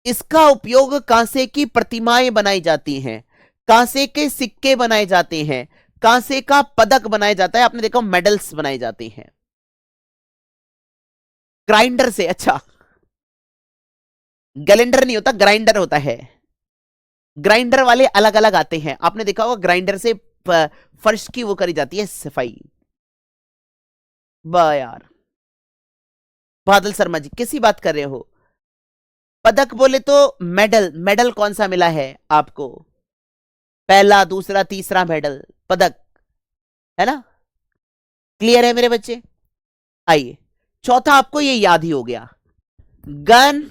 इसका उपयोग कांसे की प्रतिमाएं बनाई जाती हैं, कांसे के सिक्के बनाए जाते हैं, कांसे का पदक बनाया जाता है, आपने देखा मेडल्स बनाए जाते हैं ग्राइंडर से। अच्छा, गैलेंडर नहीं होता, ग्राइंडर होता है। ग्राइंडर वाले अलग अलग आते हैं, आपने देखा होगा ग्राइंडर से फर्श की वो करी जाती है सफाई। वाह यार, बादल शर्मा जी किसी बात कर रहे हो? पदक बोले तो मेडल, मेडल कौन सा मिला है आपको? पहला, दूसरा, तीसरा मेडल, पदक, है ना? क्लियर है मेरे बच्चे? आइए, चौथा आपको ये याद ही हो गया, गन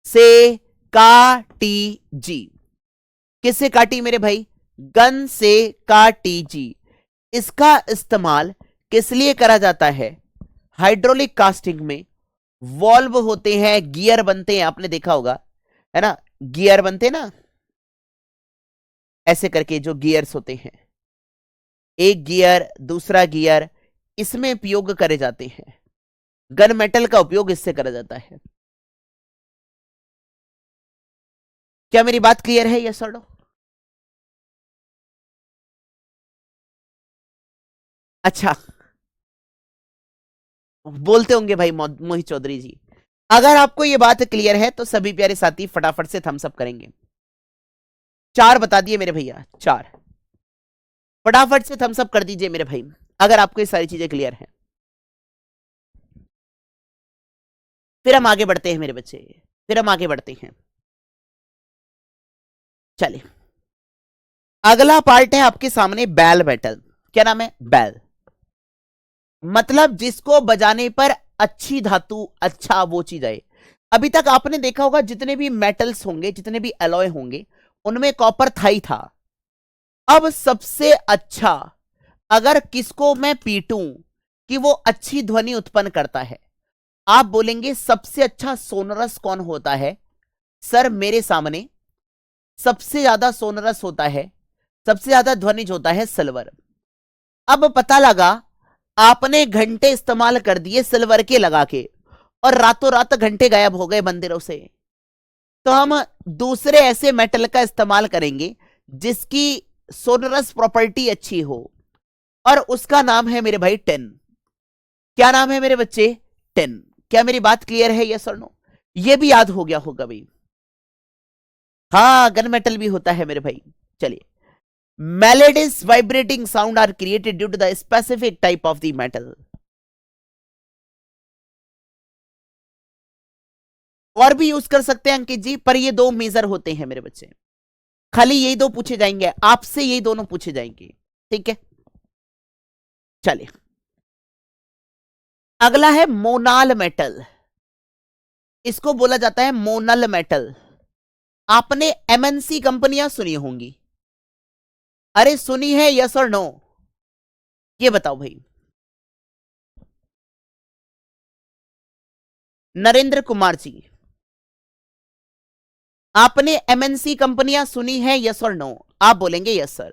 से काटी जी। किससे काटी मेरे भाई? गन से काटी जी। इसका इस्तेमाल किस लिए करा जाता है? हाइड्रोलिक कास्टिंग में वॉल्व होते हैं, गियर बनते हैं, आपने देखा होगा, है ना? गियर बनते हैं ना, ऐसे करके जो गियर्स होते हैं, एक गियर, दूसरा गियर, इसमें उपयोग करे जाते हैं। गन मेटल का उपयोग इससे करा जाता है। क्या मेरी बात क्लियर है? यस और नो? अच्छा, बोलते होंगे भाई मोहित चौधरी जी। अगर आपको यह बात क्लियर है तो सभी प्यारे साथी फटाफट से थम्स अप करेंगे। 4 बता दिए मेरे भैया, 4 फटाफट से थम्स अप कर दीजिए मेरे भाई, अगर आपको ये सारी चीजें क्लियर हैं। फिर हम आगे बढ़ते हैं मेरे बच्चे, फिर हम आगे बढ़ते हैं। चलिए, अगला पार्ट है आपके सामने बैल मेटल। क्या नाम है? बैल। मतलब जिसको बजाने पर अच्छी धातु, अच्छा वो चीज आए। अभी तक आपने देखा होगा जितने भी मेटल्स होंगे, जितने भी अलॉय होंगे, उनमें कॉपर था ही था। अब सबसे अच्छा, अगर किसको मैं पीटूं कि वो अच्छी ध्वनि उत्पन्न करता है, आप बोलेंगे सबसे अच्छा सोनरस कौन होता है? सर मेरे सामने सबसे ज्यादा सोनरस होता है, सबसे ज्यादा ध्वनिज होता है सिल्वर। अब पता लगा आपने घंटे इस्तेमाल कर दिए सिल्वर के लगा के और रातों रात घंटे गायब हो गए मंदिरों से, तो हम दूसरे ऐसे मेटल का इस्तेमाल करेंगे जिसकी सोनरस प्रॉपर्टी अच्छी हो, और उसका नाम है मेरे भाई टेन। क्या नाम है मेरे बच्चे? टेन। क्या मेरी बात क्लियर है? यस और नो? ये भी याद हो गया होगा भाई। हाँ, गन मेटल भी होता है मेरे भाई। चलिए, melodious vibrating sound are created due to the specific type of the metal। और भी यूज कर सकते हैं अंकित जी, पर ये दो मेजर होते हैं मेरे बच्चे, खाली यही दो पूछे जाएंगे आपसे, यही दोनों पूछे जाएंगे, ठीक है। चलिए, अगला है मोनाल मेटल। इसको बोला जाता है मोनल मेटल। आपने एमएनसी कंपनियां सुनी होंगी, अरे सुनी है? यस और नो? ये बताओ भाई। नरेंद्र कुमार जी, आपने एमएनसी कंपनियां सुनी है? यस और नो? आप बोलेंगे यस सर।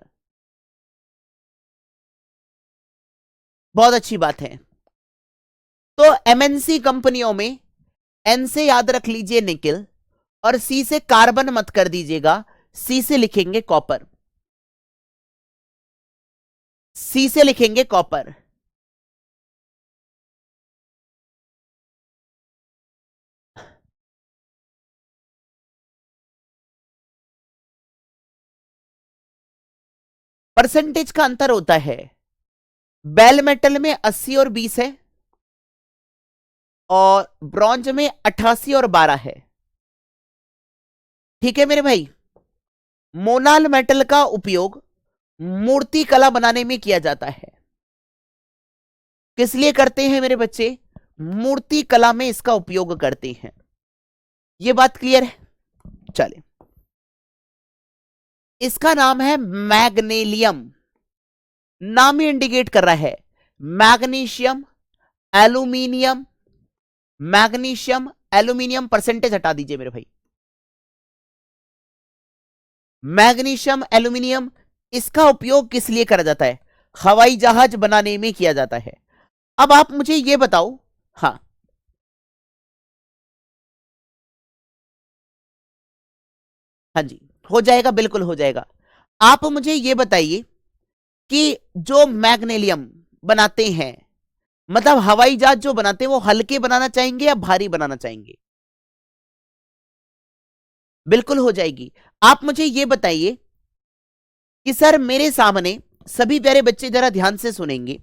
बहुत अच्छी बात है। तो एमएनसी कंपनियों में एन से याद रख लीजिए निकिल, और सी से कार्बन मत कर दीजिएगा, सी से लिखेंगे कॉपर, सी से लिखेंगे कॉपर। परसेंटेज का अंतर होता है, बेल मेटल में 80 और 20 है, और ब्रॉन्ज में 88 और 12 है। ठीक है मेरे भाई। मोनाल मेटल का उपयोग मूर्ति कला बनाने में किया जाता है। किस लिए करते हैं मेरे बच्चे? मूर्ति कला में इसका उपयोग करते हैं। ये बात क्लियर है? चलिए, इसका नाम है मैग्नेलियम। नाम ही इंडिकेट कर रहा है, magnesium, aluminium, magnesium, aluminium, percentage हटा दीजिए मेरे भाई। मैग्नीशियम, एल्यूमिनियम, इसका उपयोग किस लिए करा जाता है? हवाई जहाज बनाने में किया जाता है। अब आप मुझे यह बताओ, हाँ, हाँ जी, हो जाएगा, बिल्कुल हो जाएगा। आप मुझे यह बताइए कि जो मैग्नेलियम बनाते हैं, मतलब हवाई जहाज जो बनाते हैं, वो हल्के बनाना चाहेंगे या भारी बनाना चाहेंगे? बिल्कुल हो जाएगी। आप मुझे यह बताइए कि सर मेरे सामने सभी प्यारे बच्चे जरा ध्यान से सुनेंगे,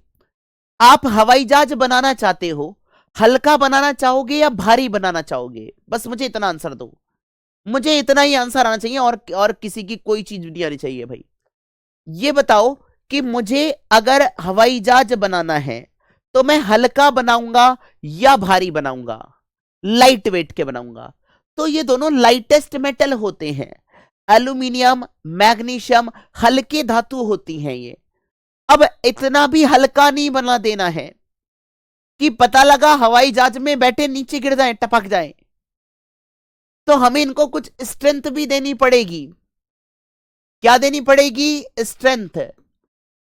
आप हवाई जहाज बनाना चाहते हो, हल्का बनाना चाहोगे या भारी बनाना चाहोगे? बस मुझे इतना आंसर दो, मुझे इतना ही आंसर आना चाहिए, और किसी की कोई चीज नहीं आनी चाहिए भाई। ये बताओ कि मुझे अगर हवाई जहाज बनाना है तो मैं हल्का बनाऊंगा या भारी बनाऊंगा? लाइट वेट के बनाऊंगा। तो ये दोनों लाइटेस्ट मेटल होते हैं, एल्यूमिनियम, मैग्नीशियम हल्के धातु होती हैं ये। अब इतना भी हल्का नहीं बना देना है कि पता लगा हवाई जहाज में बैठे नीचे गिर जाए, टपक जाए, तो हमें इनको कुछ स्ट्रेंथ भी देनी पड़ेगी। क्या देनी पड़ेगी? स्ट्रेंथ।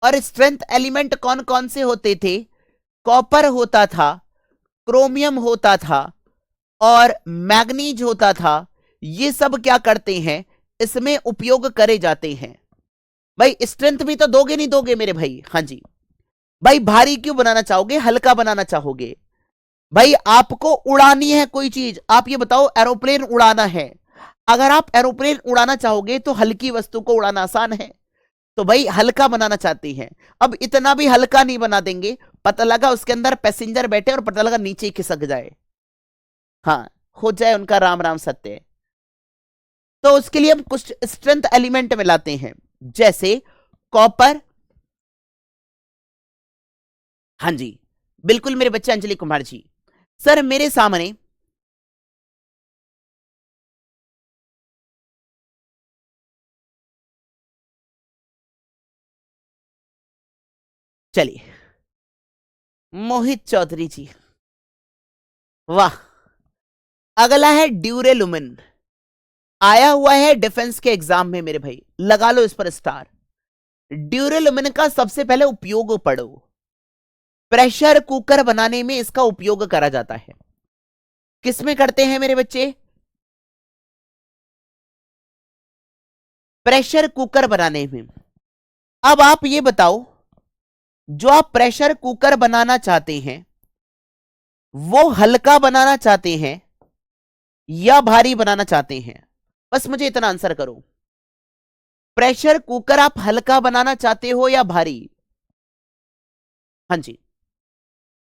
और स्ट्रेंथ एलिमेंट कौन कौन से होते थे? कॉपर होता था, क्रोमियम होता था, और मैग्नीज होता था। ये सब क्या करते हैं, इसमें उपयोग करे जाते हैं। भाई स्ट्रेंथ भी तो दोगे नहीं दोगे मेरे भाई? हाँ जी। भाई भारी क्यों बनाना चाहोगे, हल्का बनाना चाहोगे? भाई आपको उड़ानी है कोई चीज, आप ये बताओ, एरोप्लेन उड़ाना है, अगर आप एरोप्लेन उड़ाना चाहोगे तो हल्की वस्तु को उड़ाना आसान है, तो भाई हल्का बनाना चाहती हैं। अब इतना भी हल्का नहीं बना देंगे, पता लगा उसके अंदर पैसेंजर बैठे और पता लगा नीचे ही खिसक जाए, हाँ, हो जाए उनका राम राम सत्य। तो उसके लिए हम कुछ स्ट्रेंथ एलिमेंट मिलाते हैं, जैसे कॉपर। हाँ जी, बिल्कुल मेरे बच्चे अंजलि कुमार जी। सर मेरे सामने चलिए, मोहित चौधरी जी, वाह। अगला है ड्यूरेलुमिन, आया हुआ है डिफेंस के एग्जाम में मेरे भाई, लगा लो इस पर स्टार। ड्यूरेलुमिन का सबसे पहले उपयोग पढ़ो। प्रेशर कुकर बनाने में इसका उपयोग करा जाता है। किसमें करते हैं मेरे बच्चे? प्रेशर कुकर बनाने में। अब आप ये बताओ, जो आप प्रेशर कुकर बनाना चाहते हैं वो हल्का बनाना चाहते हैं या भारी बनाना चाहते हैं? बस मुझे इतना आंसर करो। प्रेशर कुकर आप हल्का बनाना चाहते हो या भारी? हाँ जी,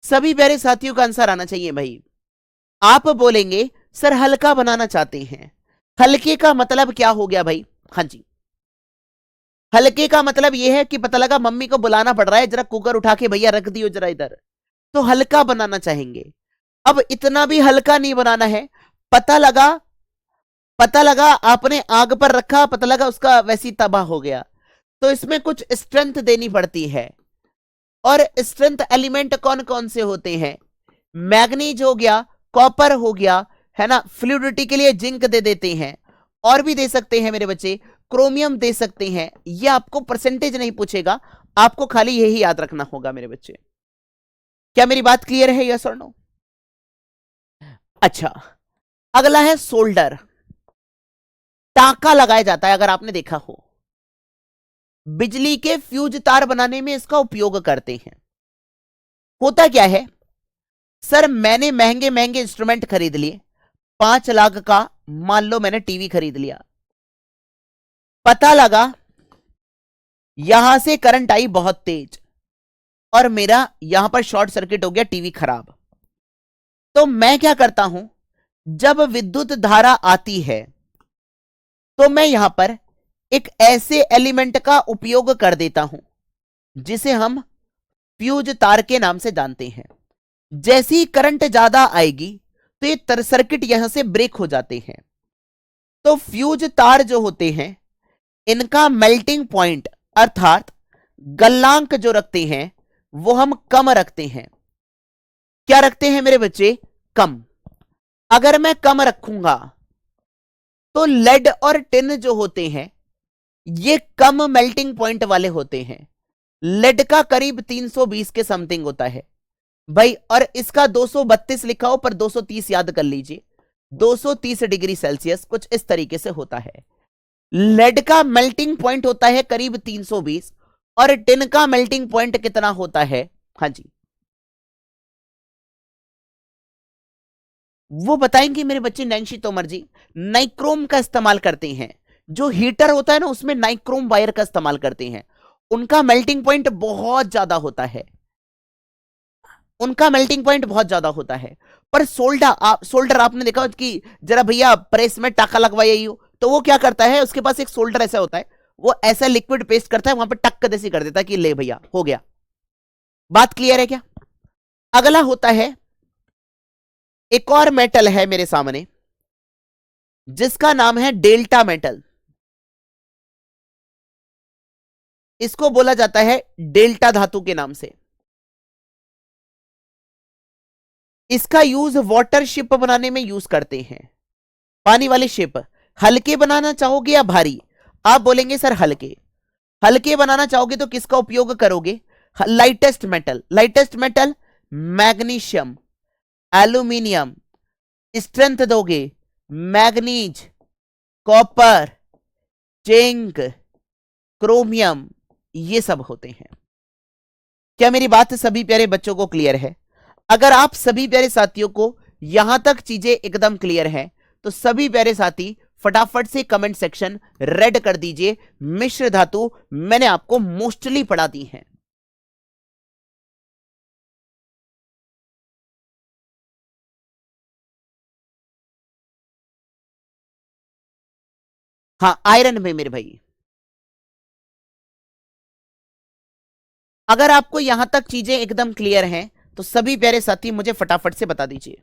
सभी प्यारे साथियों का आंसर आना चाहिए भाई। आप बोलेंगे सर हल्का बनाना चाहते हैं। हल्के का मतलब क्या हो गया भाई? हाँ जी, हल्के का मतलब यह है कि पता लगा मम्मी को बुलाना पड़ रहा है, जरा कुकर उठा के भैया रख दियो जरा इधर, तो हल्का बनाना चाहेंगे। अब इतना भी हल्का नहीं बनाना है। पता लगा पता लगा आपने आग पर रखा, पता लगा उसका वैसी तबाह हो गया, तो इसमें कुछ स्ट्रेंथ देनी पड़ती है। और स्ट्रेंथ एलिमेंट कौन कौन से होते हैं? मैग्नीज हो गया, कॉपर हो गया, है ना, फ्लूइडिटी के लिए जिंक दे देते हैं, और भी दे सकते हैं मेरे बच्चे, क्रोमियम दे सकते हैं। ये आपको परसेंटेज नहीं पूछेगा, आपको खाली यही याद रखना होगा मेरे बच्चे। क्या मेरी बात क्लियर है, यस और नो? अच्छा, अगला है सोल्डर। टाका लगाया जाता है, अगर आपने देखा हो, बिजली के फ्यूज तार बनाने में इसका उपयोग करते हैं। होता क्या है, सर मैंने महंगे महंगे इंस्ट्रूमेंट खरीद लिए, 5 लाख का मान लो मैंने टीवी खरीद लिया, पता लगा यहां से करंट आई बहुत तेज और मेरा यहां पर शॉर्ट सर्किट हो गया, टीवी खराब। तो मैं क्या करता हूं, जब विद्युत धारा आती है तो मैं यहां पर एक ऐसे एलिमेंट का उपयोग कर देता हूं जिसे हम फ्यूज तार के नाम से जानते हैं। जैसी ही करंट ज्यादा आएगी तो ये सर्किट यहां से ब्रेक हो जाते हैं। तो फ्यूज तार जो होते हैं इनका मेल्टिंग पॉइंट अर्थात गलनांक जो रखते हैं वो हम कम रखते हैं। क्या रखते हैं मेरे बच्चे? कम। अगर मैं कम रखूंगा तो लेड और टिन जो होते हैं ये कम मेल्टिंग पॉइंट वाले होते हैं। लेड का करीब 320 के समथिंग होता है भाई, और इसका 232 लिखा हो पर 230 याद कर लीजिए, 230 डिग्री सेल्सियस कुछ इस तरीके से होता है। लेड का मेल्टिंग पॉइंट होता है करीब 320 और टिन का मेल्टिंग पॉइंट कितना होता है? हाँ जी, वो बताएंगे मेरे बच्चे नैन्सी तोमर जी। नाइक्रोम का इस्तेमाल करते हैं, जो हीटर होता है ना उसमें नाइक्रोम वायर का इस्तेमाल करते हैं। उनका मेल्टिंग पॉइंट बहुत ज्यादा होता है, उनका मेल्टिंग पॉइंट बहुत ज्यादा होता है। पर सोल्डर आपने देखा कि जरा भैया प्रेस में टाका लगवाइए हो, तो वो क्या करता है, उसके पास एक सोल्डर ऐसा होता है, वो ऐसा लिक्विड पेस्ट करता है वहां पर टक्क जैसी कर देता है कि ले भैया हो गया। बात क्लियर है क्या? अगला होता है, एक और मेटल है मेरे सामने जिसका नाम है डेल्टा मेटल। इसको बोला जाता है डेल्टा धातु के नाम से। इसका यूज वाटर शिप बनाने में यूज करते हैं, पानी वाली शिप। हल्के बनाना चाहोगे या भारी? आप बोलेंगे सर हल्के। हल्के बनाना चाहोगे तो किसका उपयोग करोगे? Lightest metal. Lightest metal magnesium, aluminium. Strength दोगे मैग्नीज, कॉपर, जिंक, क्रोमियम, ये सब होते हैं। क्या मेरी बात सभी प्यारे बच्चों को क्लियर है? अगर आप सभी प्यारे साथियों को यहां तक चीजें एकदम क्लियर हैं तो सभी प्यारे साथी फटाफट से कमेंट सेक्शन रेड कर दीजिए, मिश्र धातु मैंने आपको मोस्टली पढ़ा दी है। हाँ, आयरन में मेरे भाई। अगर आपको यहां तक चीजें एकदम क्लियर हैं तो सभी प्यारे साथी मुझे फटाफट से बता दीजिए।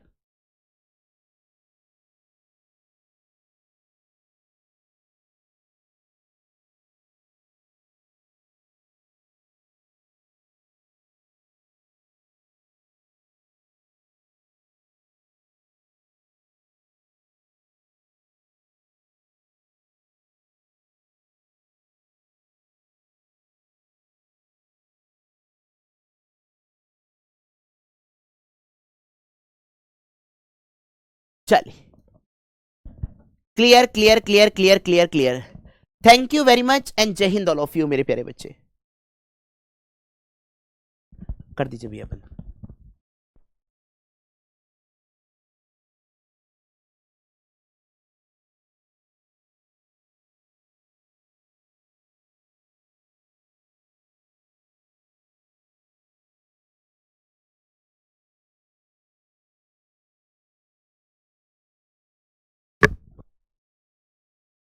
चलिए, clear clear clear clear clear clear. Thank you very much and जय हिंद ऑल ऑफ यू मेरे प्यारे बच्चे। कर दीजिए भैया अपन।